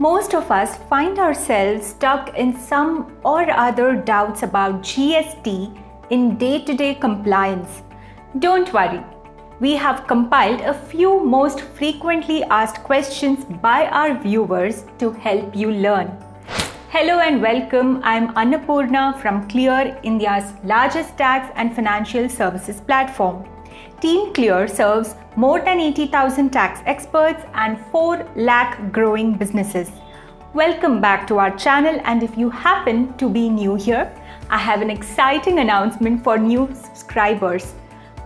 Most of us find ourselves stuck in some or other doubts about GST in day-to-day compliance. Don't worry, we have compiled a few most frequently asked questions by our viewers to help you learn. Hello and welcome, I'm Annapurna from Clear, India's largest tax and financial services platform. Team Clear serves more than 80,000 tax experts and 4 lakh growing businesses. Welcome back to our channel, and if you happen to be new here, I have an exciting announcement for new subscribers.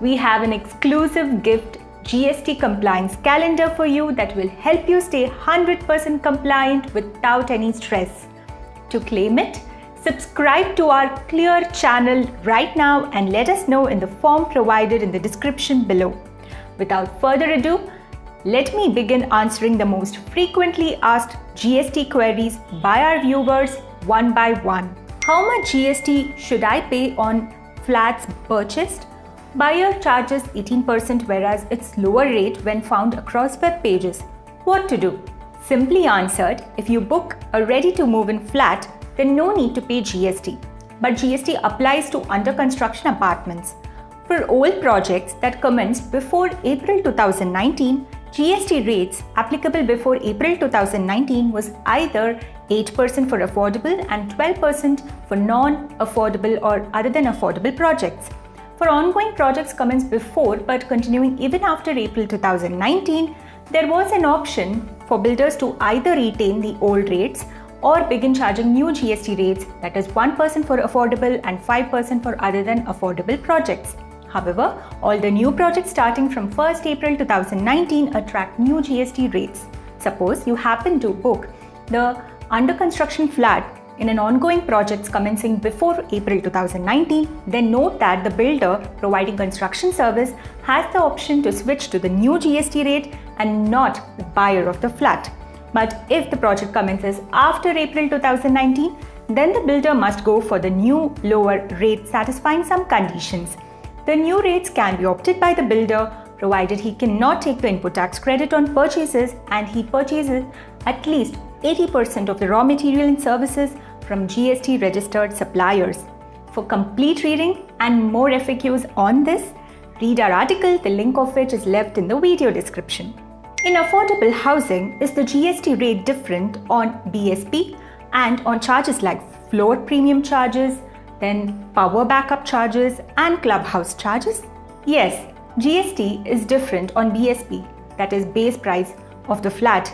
We have an exclusive gift GST compliance calendar for you that will help you stay 100% compliant without any stress. To claim it, subscribe to our Clear channel right now and let us know in the form provided in the description below. Without further ado, let me begin answering the most frequently asked GST queries by our viewers one by one. How much GST should I pay on flats purchased? Buyer charges 18%, whereas it's lower rate when found across web pages. What to do? Simply answered, if you book a ready-to-move-in flat, then no need to pay GST. But GST applies to under-construction apartments. For all projects that commenced before April 2019, GST rates applicable before April 2019 was either 8% for affordable and 12% for non-affordable or other than affordable projects. For ongoing projects commenced before but continuing even after April 2019, there was an option for builders to either retain the old rates or begin charging new GST rates, that is 1% for affordable and 5% for other than affordable projects. However, all the new projects starting from 1st April 2019 attract new GST rates. Suppose you happen to book the under construction flat in an ongoing project commencing before April 2019, then note that the builder providing construction service has the option to switch to the new GST rate and not the buyer of the flat. But if the project commences after April 2019, then the builder must go for the new lower rate satisfying some conditions. The new rates can be opted by the builder provided he cannot take the input tax credit on purchases and he purchases at least 80% of the raw material and services from GST registered suppliers. For complete reading and more FAQs on this, read our article, the link of which is left in the video description. In affordable housing, is the GST rate different on BSP and on charges like floor premium charges, then power backup charges and clubhouse charges? Yes, GST is different on BSP, that is base price of the flat.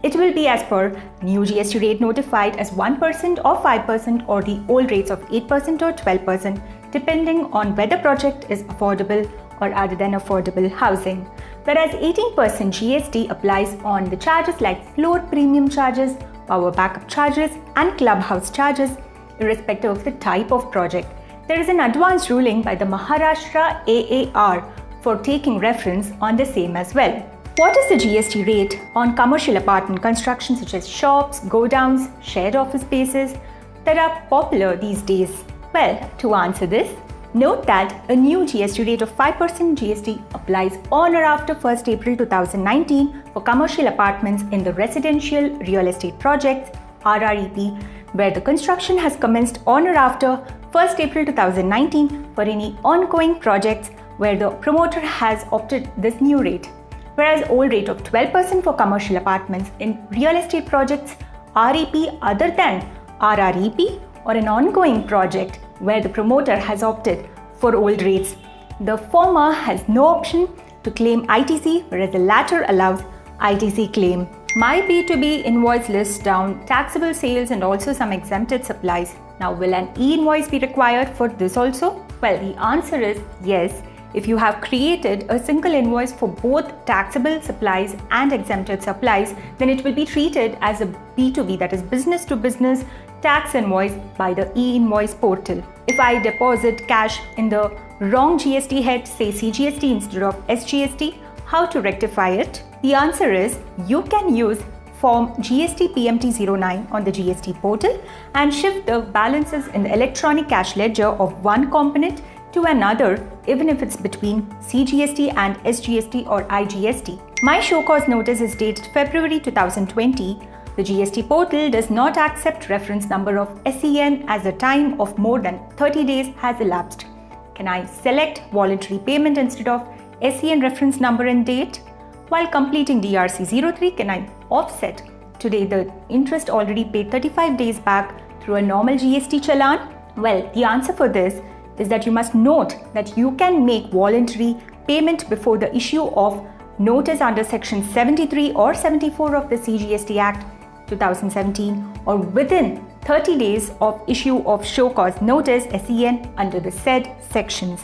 It will be as per new GST rate notified as 1% or 5% or the old rates of 8% or 12%, depending on whether project is affordable or other than affordable housing. Whereas 18% GST applies on the charges like floor premium charges, power backup charges and clubhouse charges, irrespective of the type of project. There is an advanced ruling by the Maharashtra AAR for taking reference on the same as well. What is the GST rate on commercial apartment construction such as shops, godowns, shared office spaces that are popular these days? Well, to answer this, note that a new GST rate of 5% GST applies on or after 1st April 2019 for commercial apartments in the residential real estate projects RREP, where the construction has commenced on or after 1st April 2019 for any ongoing projects where the promoter has opted this new rate. Whereas old rate of 12% for commercial apartments in real estate projects REP other than RREP or an ongoing project where the promoter has opted for old rates. The former has no option to claim ITC, whereas the latter allows ITC claim. My B2B invoice lists down taxable sales and also some exempted supplies. Now, will an e-invoice be required for this also? Well, the answer is yes. If you have created a single invoice for both taxable supplies and exempted supplies, then it will be treated as a B2B, that is business to business tax invoice by the e-invoice portal. If I deposit cash in the wrong GST head, say CGST instead of SGST, how to rectify it? The answer is you can use form GST PMT09 on the GST portal and shift the balances in the electronic cash ledger of one component to another, even if it's between CGST and SGST or IGST. My show cause notice is dated February 2020. The The GST portal does not accept reference number of SEN as the time of more than 30 days has elapsed. Can I select voluntary payment instead of SEN reference number and date? While completing DRC03, can I offset today the interest already paid 35 days back through a normal GST challan? Well, the answer for this is that you must note that you can make voluntary payment before the issue of notice under Section 73 or 74 of the CGST Act 2017 or within 30 days of issue of show cause notice SEN under the said sections.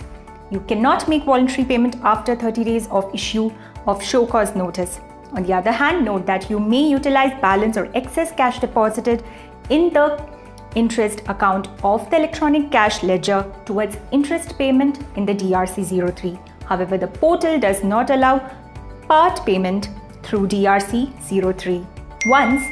You cannot make voluntary payment after 30 days of issue of show cause notice. On the other hand, note that you may utilize balance or excess cash deposited in the interest account of the electronic cash ledger towards interest payment in the DRC03. However, the portal does not allow part payment through DRC03. Once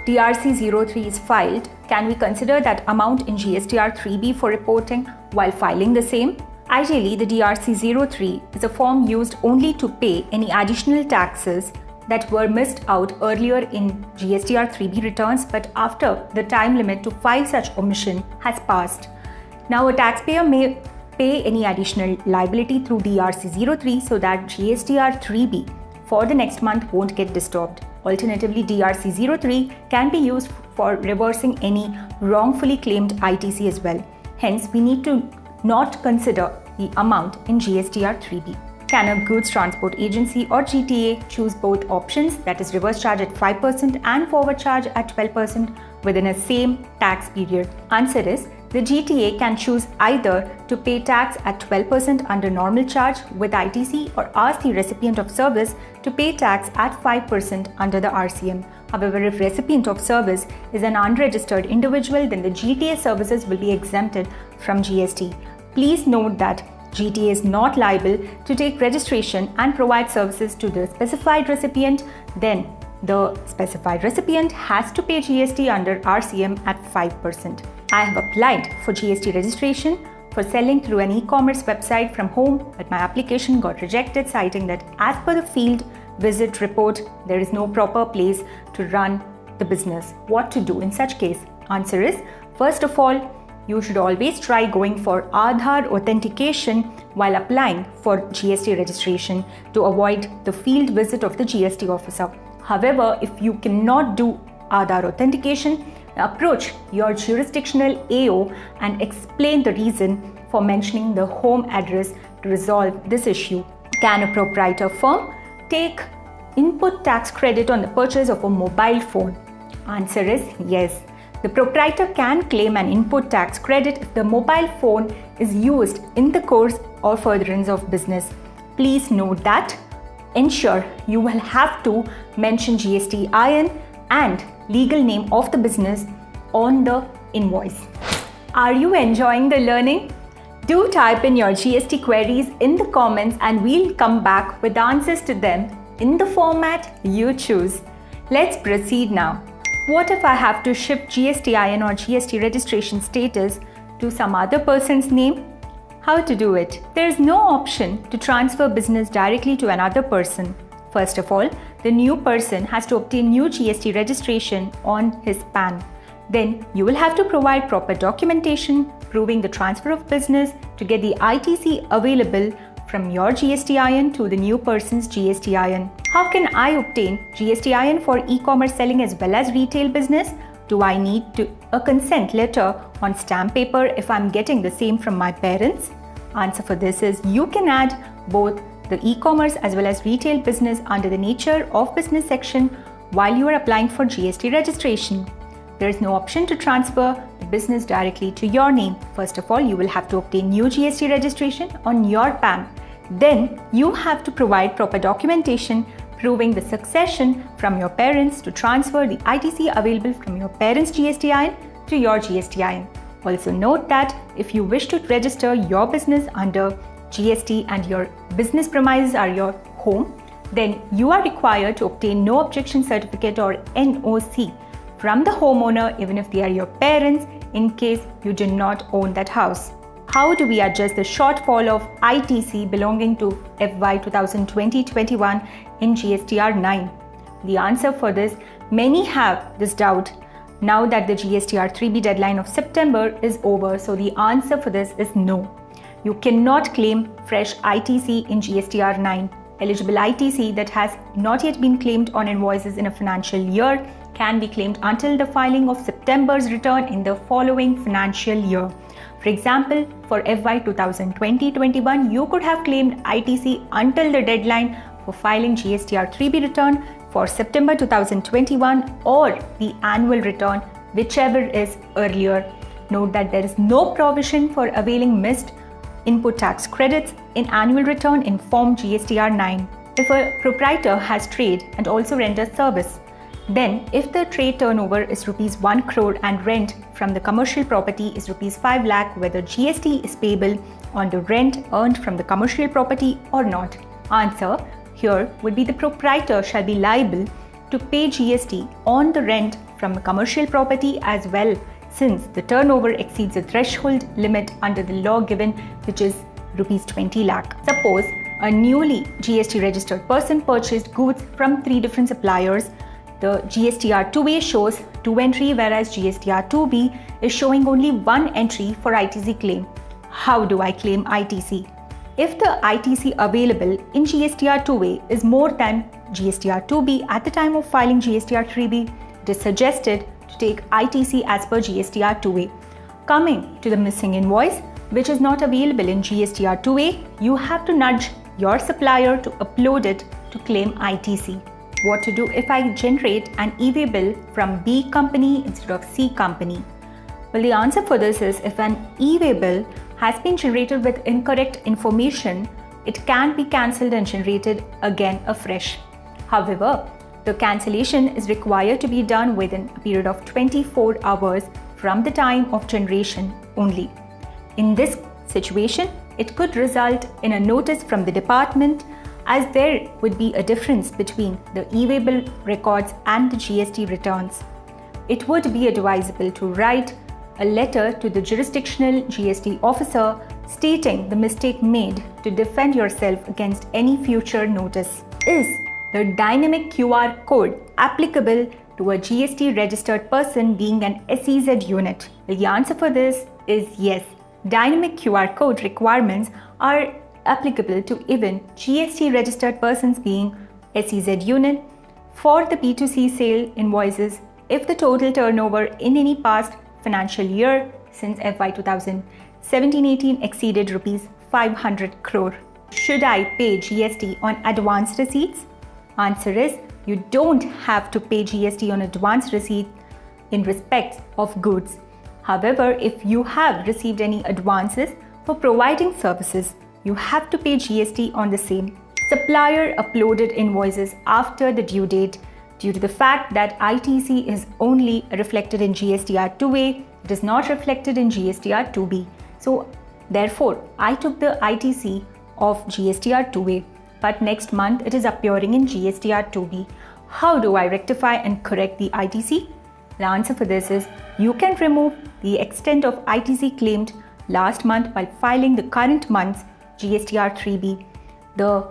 DRC03 is filed, can we consider that amount in GSTR 3B for reporting while filing the same? Ideally, the DRC03 is a form used only to pay any additional taxes that were missed out earlier in GSTR 3B returns, but after the time limit to file such omission has passed. Now, a taxpayer may pay any additional liability through DRC03 so that GSTR 3B for the next month won't get disturbed. Alternatively, DRC03 can be used for reversing any wrongfully claimed ITC as well. Hence, we need to not consider the amount in GSTR 3B. Can a goods transport agency or GTA choose both options, that is reverse charge at 5% and forward charge at 12% within a same tax period? Answer is, the GTA can choose either to pay tax at 12% under normal charge with ITC or ask the recipient of service to pay tax at 5% under the RCM. However, if recipient of service is an unregistered individual, then the GTA services will be exempted from GST. Please note that GTA is not liable to take registration and provide services to the specified recipient. Then the specified recipient has to pay GST under RCM at 5%. I have applied for GST registration for selling through an e-commerce website from home, but my application got rejected, citing that as per the field visit report, there is no proper place to run the business. What to do in such case? Answer is, first of all, you should always try going for Aadhaar authentication while applying for GST registration to avoid the field visit of the GST officer. However, if you cannot do Aadhaar authentication, approach your jurisdictional AO and explain the reason for mentioning the home address to resolve this issue. Can a proprietor firm take input tax credit on the purchase of a mobile phone? Answer is yes. The proprietor can claim an input tax credit if the mobile phone is used in the course or furtherance of business. Please note that ensure you will have to mention GSTIN and legal name of the business on the invoice. Are you enjoying the learning? Do type in your GST queries in the comments and we'll come back with answers to them in the format you choose. Let's proceed now. What if I have to shift GSTIN or GST registration status to some other person's name? How to do it? There is no option to transfer business directly to another person. First of all, the new person has to obtain new GST registration on his PAN. Then you will have to provide proper documentation proving the transfer of business to get the ITC available from your GSTIN to the new person's GSTIN. How can I obtain GSTIN for e-commerce selling as well as retail business? Do I need a consent letter on stamp paper if I'm getting the same from my parents? Answer for this is you can add both the e-commerce as well as retail business under the nature of business section while you are applying for GST registration. There is no option to transfer the business directly to your name. First of all, you will have to obtain new GST registration on your PAN. Then you have to provide proper documentation proving the succession from your parents to transfer the ITC available from your parents' GSTIN to your GSTIN. Also note that if you wish to register your business under GST and your business premises are your home, then you are required to obtain no objection certificate or NOC from the homeowner even if they are your parents in case you do not own that house. How do we adjust the shortfall of ITC belonging to FY 2020-21 in GSTR 9? The answer for this Many have this doubt now that the GSTR 3B deadline of September is over, so the answer for this is no. You cannot claim fresh ITC in GSTR 9. Eligible ITC that has not yet been claimed on invoices in a financial year can be claimed until the filing of September's return in the following financial year. For example, for FY 2020-21, you could have claimed ITC until the deadline for filing GSTR 3B return for September 2021 or the annual return, whichever is earlier. Note that there is no provision for availing missed input tax credits in annual return in Form GSTR 9. If a proprietor has trade and also renders service, then if the trade turnover is rupees 1 crore and rent from the commercial property is rupees 5 lakh, whether GST is payable on the rent earned from the commercial property or not. Answer here would be the proprietor shall be liable to pay GST on the rent from a commercial property as well, since the turnover exceeds the threshold limit under the law given, which is rupees 20 lakh. Suppose a newly GST registered person purchased goods from 3 different suppliers. The GSTR 2A shows 2 entry, whereas GSTR 2B is showing only 1 entry for ITC claim. How do I claim ITC? If the ITC available in GSTR 2A is more than GSTR 2B at the time of filing GSTR 3B, it is suggested to take ITC as per GSTR 2A. Coming to the missing invoice, which is not available in GSTR 2A, you have to nudge your supplier to upload it to claim ITC. What to do if I generate an e-way bill from B company instead of C company? Well, the answer for this is if an e-way bill has been generated with incorrect information, it can be cancelled and generated again afresh. However, the cancellation is required to be done within a period of 24 hours from the time of generation only. In this situation, it could result in a notice from the department, as there would be a difference between the e-way bill records and the GST returns. It would be advisable to write a letter to the jurisdictional GST officer stating the mistake made to defend yourself against any future notice. Is the dynamic QR code applicable to a GST registered person being an SEZ unit? Well, the answer for this is yes. Dynamic QR code requirements are applicable to even GST registered persons being SEZ unit for the B2C sale invoices if the total turnover in any past financial year since FY 2017-18 exceeded rupees 500 crore. Should I pay GST on advance receipts? Answer is you don't have to pay GST on advance receipt in respect of goods. However, if you have received any advances for providing services, you have to pay GST on the same. Supplier uploaded invoices after the due date. Due to the fact that ITC is only reflected in GSTR 2A, it is not reflected in GSTR 2B. So therefore, I took the ITC of GSTR 2A, but next month it is appearing in GSTR 2B. How do I rectify and correct the ITC? The answer for this is you can remove the extent of ITC claimed last month while filing the current month's GSTR 3B. The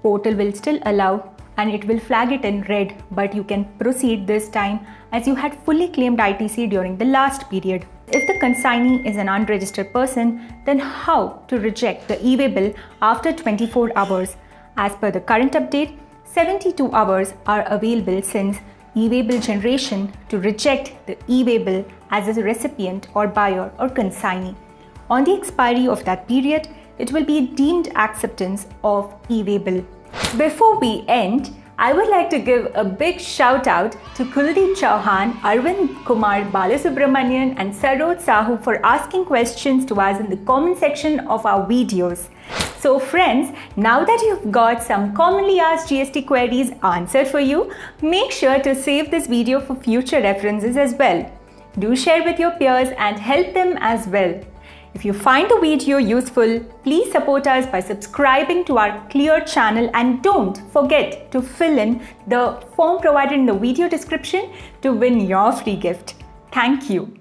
portal will still allow and it will flag it in red, but you can proceed this time as you had fully claimed ITC during the last period. If the consignee is an unregistered person, then how to reject the e-way bill after 24 hours? As per the current update, 72 hours are available since e-way bill generation to reject the e-way bill as a recipient or buyer or consignee. On the expiry of that period, it will be deemed acceptance of e-way bill. Before we end, I would like to give a big shout out to Kuldeep Chauhan, Arvind Kumar Balasubramanian and Saroj Sahu for asking questions to us in the comment section of our videos. So friends, now that you've got some commonly asked GST queries answered for you, make sure to save this video for future references as well. Do share with your peers and help them as well. If you find the video useful, please support us by subscribing to our Clear channel and don't forget to fill in the form provided in the video description to win your free gift. Thank you.